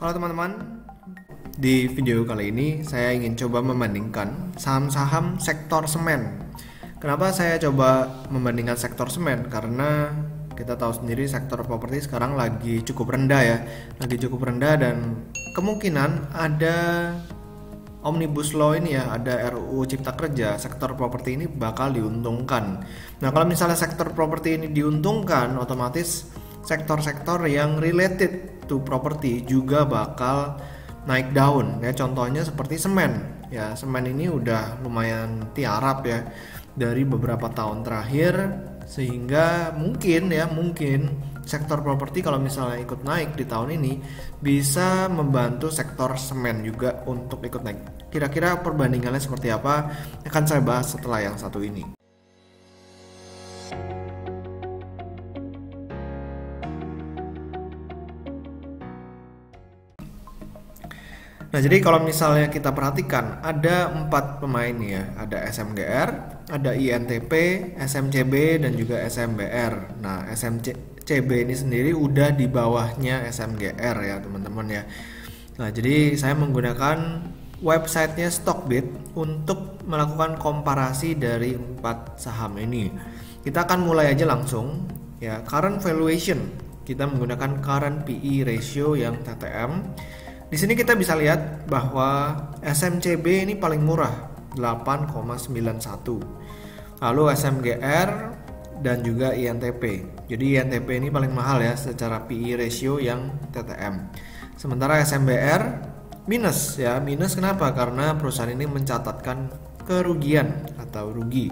Halo teman-teman, di video kali ini saya ingin coba membandingkan saham-saham sektor semen. Kenapa saya coba membandingkan sektor semen? Karena kita tahu sendiri sektor properti sekarang lagi cukup rendah ya, dan kemungkinan ada Omnibus Law ini ya, ada RUU Cipta Kerja, sektor properti ini bakal diuntungkan. Nah, kalau misalnya sektor properti ini diuntungkan, otomatis sektor-sektor yang related to properti juga bakal naik daun ya. Contohnya seperti semen. Ya, semen ini udah lumayan tiarap ya dari beberapa tahun terakhir, sehingga mungkin sektor properti kalau misalnya ikut naik di tahun ini bisa membantu sektor semen juga untuk ikut naik. Kira-kira perbandingannya seperti apa akan saya bahas setelah yang satu ini. Nah, jadi kalau misalnya kita perhatikan ada 4 pemain ya, ada SMGR, ada INTP, SMCB, dan juga SMBR. Nah, SMCB ini sendiri udah di bawahnya SMGR ya teman-teman ya. Nah, jadi saya menggunakan websitenya Stockbit untuk melakukan komparasi dari 4 saham ini. Kita akan mulai aja langsung ya, current valuation. Kita menggunakan current PE ratio yang TTM. Di sini kita bisa lihat bahwa SMCB ini paling murah 8,91. Lalu SMGR dan juga INTP. Jadi INTP ini paling mahal ya secara PE ratio yang TTM. Sementara SMBR minus ya. Minus kenapa? Karena perusahaan ini mencatatkan kerugian atau rugi.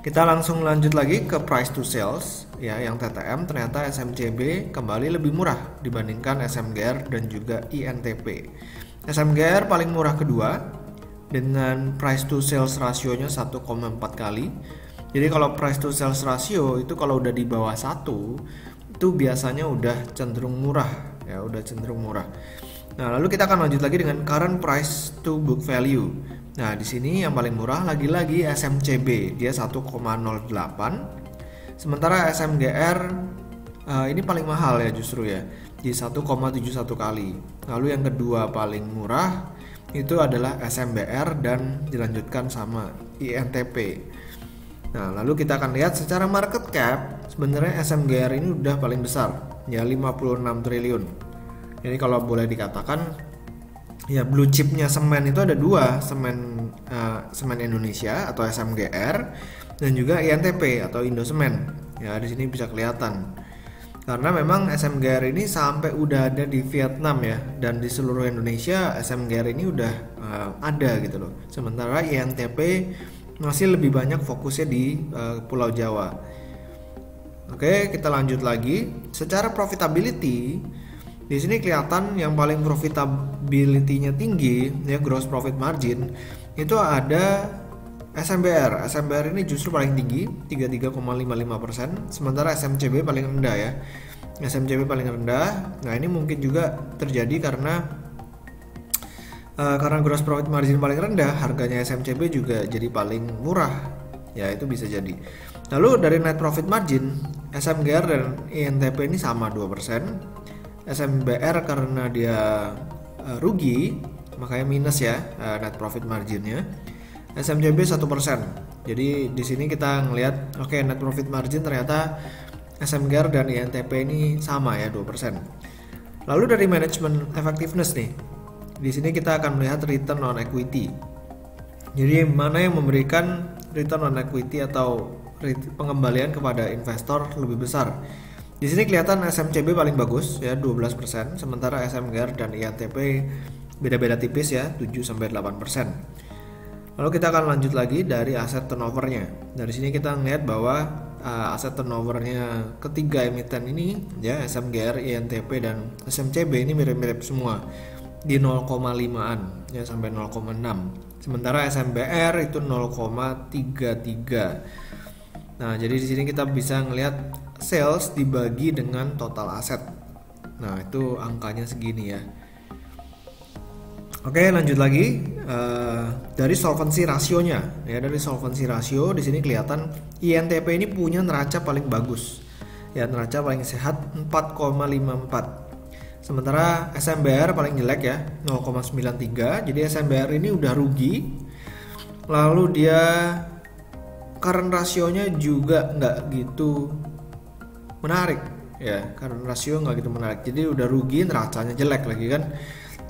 Kita langsung lanjut lagi ke price to sales ya, yang TTM. Ternyata SMCB kembali lebih murah dibandingkan SMGR dan juga INTP. SMGR paling murah kedua dengan price to sales rasionya 1,4 kali. Jadi kalau price to sales ratio itu kalau udah di bawah 1 itu biasanya udah cenderung murah ya, Nah, lalu kita akan lanjut lagi dengan current price to book value. Nah, di sini yang paling murah lagi-lagi SMCB, dia 1,08. Sementara SMGR ini paling mahal ya justru ya, di 1,71 kali. Lalu yang kedua paling murah itu adalah SMBR dan dilanjutkan sama INTP. Nah, lalu kita akan lihat secara market cap, sebenarnya SMGR ini udah paling besar, ya 56 triliun. Jadi kalau boleh dikatakan ya blue chipnya semen itu ada dua, semen Indonesia atau SMGR dan juga INTP atau Indosemen. Ya, di sini bisa kelihatan. Karena memang SMGR ini sampai udah ada di Vietnam ya, dan di seluruh Indonesia SMGR ini udah ada gitu loh. Sementara INTP masih lebih banyak fokusnya di Pulau Jawa. Oke, kita lanjut lagi. Secara profitability di sini kelihatan yang paling profitability-nya tinggi ya, gross profit margin, itu ada SMBR. SMBR ini justru paling tinggi 33,55%, sementara SMCB paling rendah ya. SMCB paling rendah. Nah, ini mungkin juga terjadi karena gross profit margin paling rendah, harganya SMCB juga jadi paling murah. Ya, itu bisa jadi. Lalu dari net profit margin, SMGR dan INTP ini sama 2%. SMBR karena dia rugi, makanya minus ya net profit marginnya. SMCB 1%. Jadi di sini kita ngelihat net profit margin ternyata SMGR dan INTP ini sama ya 2%. Lalu dari management effectiveness nih. Di sini kita akan melihat return on equity. Jadi mana yang memberikan return on equity atau pengembalian kepada investor lebih besar. Di sini kelihatan SMCB paling bagus ya 12%, sementara SMGR dan INTP beda-beda tipis ya 7-8%. Lalu kita akan lanjut lagi dari aset turnovernya. Dari sini kita ngelihat bahwa aset turnovernya ketiga emiten ini ya, SMGR, INTP dan SMCB ini mirip-mirip semua di 0,5an ya sampai 0,6. Sementara SMBR itu 0,33. Nah, jadi di sini kita bisa ngelihat sales dibagi dengan total aset. Nah, itu angkanya segini ya. Oke, lanjut lagi dari solvency rasionya. Ya, dari solvency rasio di sini kelihatan INTP ini punya neraca paling bagus. Ya, neraca paling sehat 4,54. Sementara SMBR paling jelek ya, 0,93. Jadi SMBR ini udah rugi. Lalu dia current rasionya juga nggak gitu menarik ya, current rasio nggak gitu menarik. Jadi udah rugi, neracanya jelek lagi kan.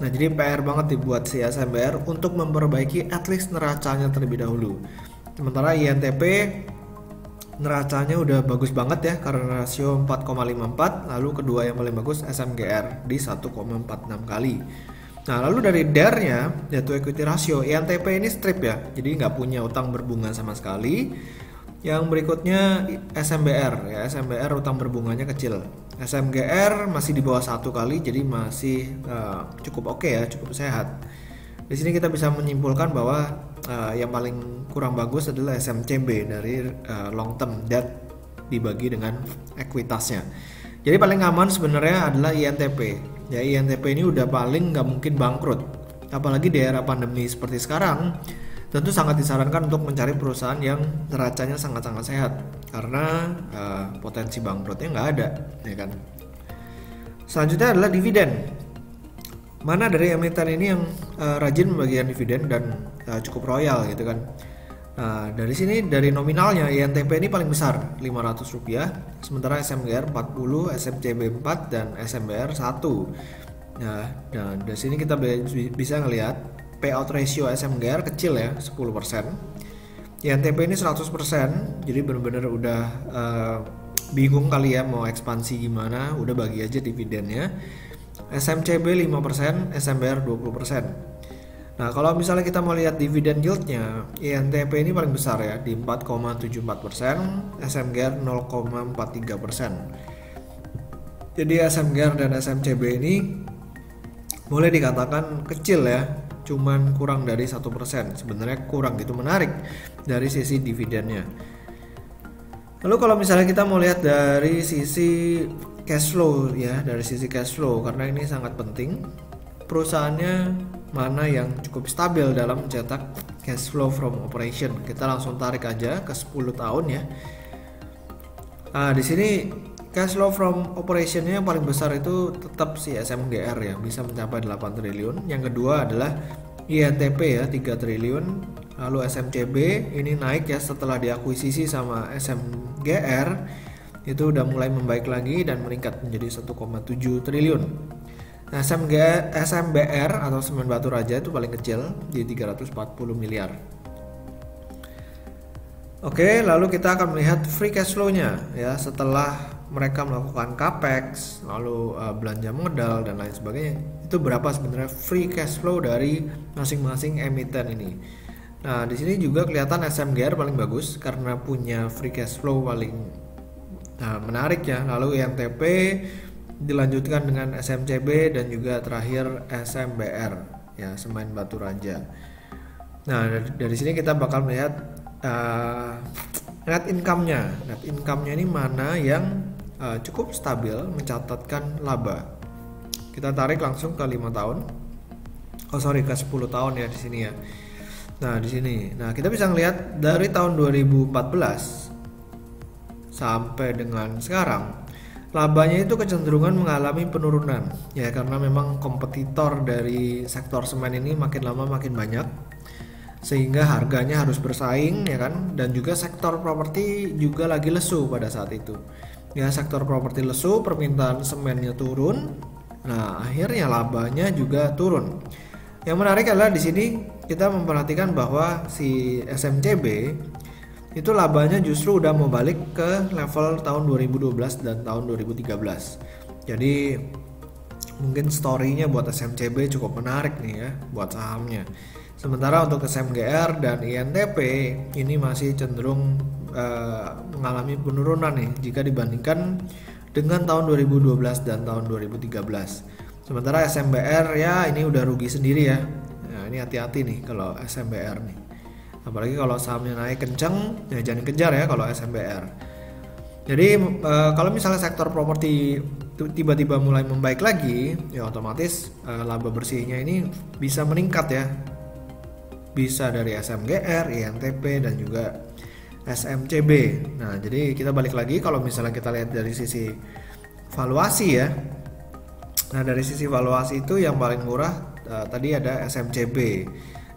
Nah, jadi PR banget dibuat si SMBR untuk memperbaiki at least neracanya terlebih dahulu. Sementara INTP neracanya udah bagus banget ya, karena rasio 4,54. Lalu kedua yang paling bagus SMGR di 1,46 kali. Nah, lalu dari DER-nya, debt to equity ratio, INTP ini strip ya, jadi nggak punya utang berbunga sama sekali. Yang berikutnya SMBR ya, SMBR utang berbunganya kecil. SMGR masih di bawah 1 kali, jadi masih cukup oke ya, cukup sehat. Di sini kita bisa menyimpulkan bahwa yang paling kurang bagus adalah SMCB dari long term debt dibagi dengan ekuitasnya. Jadi paling aman sebenarnya adalah INTP. Ya, INTP ini udah paling nggak mungkin bangkrut. Apalagi di era pandemi seperti sekarang, tentu sangat disarankan untuk mencari perusahaan yang neracanya sangat-sangat sehat, karena potensi bangkrutnya nggak ada, ya kan. Selanjutnya adalah dividen. Mana dari emiten ini yang rajin membagikan dividen dan cukup royal gitu kan. Nah, dari sini dari nominalnya INTP ini paling besar Rp500, sementara SMGR 40, SMCB 4 dan SMBR 1. Nah, dan dari sini kita bisa ngelihat payout ratio SMGR kecil ya, 10%. INTP ini 100%, jadi benar-benar udah bingung kali ya mau ekspansi gimana, udah bagi aja dividennya. SMCB 5%, SMBR 20%. Nah, kalau misalnya kita mau lihat dividen yieldnya, INTP ini paling besar ya, di 4,74%, SMGR 0,43%. Jadi SMGR dan SMCB ini boleh dikatakan kecil ya, cuman kurang dari 1%. Sebenarnya kurang gitu menarik dari sisi dividennya. Lalu kalau misalnya kita mau lihat dari sisi cash flow ya, dari sisi cash flow, karena ini sangat penting, perusahaannya mana yang cukup stabil dalam mencetak cash flow from operation. Kita langsung tarik aja ke 10 tahun ya. Nah, di sini cash flow from operationnya yang paling besar itu tetap si SMGR ya, bisa mencapai 8 triliun. Yang kedua adalah INTP ya, 3 triliun. Lalu SMCB ini naik ya setelah diakuisisi sama SMGR, itu udah mulai membaik lagi dan meningkat menjadi 1,7 triliun. Nah, SMBR atau semen batu raja itu paling kecil di 340 miliar. Oke, lalu kita akan melihat free cash flow-nya ya, setelah mereka melakukan capex, lalu belanja modal dan lain sebagainya. Itu berapa sebenarnya free cash flow dari masing-masing emiten ini. Nah, di sini juga kelihatan SMGR paling bagus karena punya free cash flow paling menarik ya. Lalu INTP dilanjutkan dengan SMCB dan juga terakhir SMBR ya, semen batu raja. Nah, dari sini kita bakal melihat net income-nya. Net income-nya ini mana yang cukup stabil mencatatkan laba. Kita tarik langsung ke 5 tahun. Ke 10 tahun ya di sini ya. Nah, di sini. Nah, kita bisa ngelihat dari tahun 2014 sampai dengan sekarang, labanya itu kecenderungan mengalami penurunan ya, karena memang kompetitor dari sektor semen ini makin lama makin banyak, sehingga harganya harus bersaing ya kan. Dan juga sektor properti juga lagi lesu pada saat itu ya, sektor properti lesu, permintaan semennya turun. Nah, akhirnya labanya juga turun. Yang menarik adalah di sini kita memperhatikan bahwa si SMCB itu labanya justru udah mau balik ke level tahun 2012 dan tahun 2013. Jadi mungkin story-nya buat SMCB cukup menarik nih ya buat sahamnya. Sementara untuk SMGR dan INTP ini masih cenderung mengalami penurunan nih jika dibandingkan dengan tahun 2012 dan tahun 2013. Sementara SMBR ya ini udah rugi sendiri ya. Nah, ini hati-hati nih kalau SMBR nih. Apalagi kalau sahamnya naik kenceng, ya jangan kejar ya kalau SMBR. Jadi kalau misalnya sektor properti tiba-tiba mulai membaik lagi, ya otomatis laba bersihnya ini bisa meningkat ya. Bisa dari SMGR, INTP dan juga SMCB. Nah, jadi kita balik lagi kalau misalnya kita lihat dari sisi valuasi ya. Nah, dari sisi valuasi itu yang paling murah tadi ada SMCB.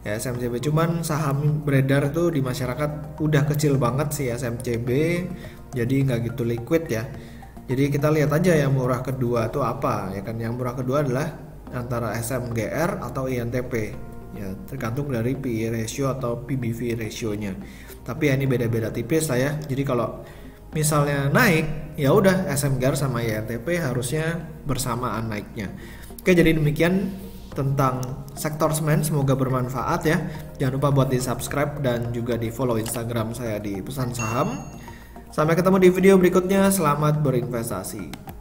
Ya, SMCB cuman saham beredar tuh di masyarakat udah kecil banget sih SMCB, jadi nggak gitu liquid ya. Jadi kita lihat aja yang murah kedua tuh apa ya kan. Yang murah kedua adalah antara SMGR atau INTP. Ya, tergantung dari PE ratio atau PBV ratio-nya. Tapi ya ini beda-beda tipis lah ya. Jadi kalau misalnya naik, ya udah SMGR sama INTP harusnya bersamaan naiknya. Oke, jadi demikian tentang sektor semen, semoga bermanfaat ya. Jangan lupa buat di subscribe dan juga di follow Instagram saya di Pesan Saham. Sampai ketemu di video berikutnya, selamat berinvestasi.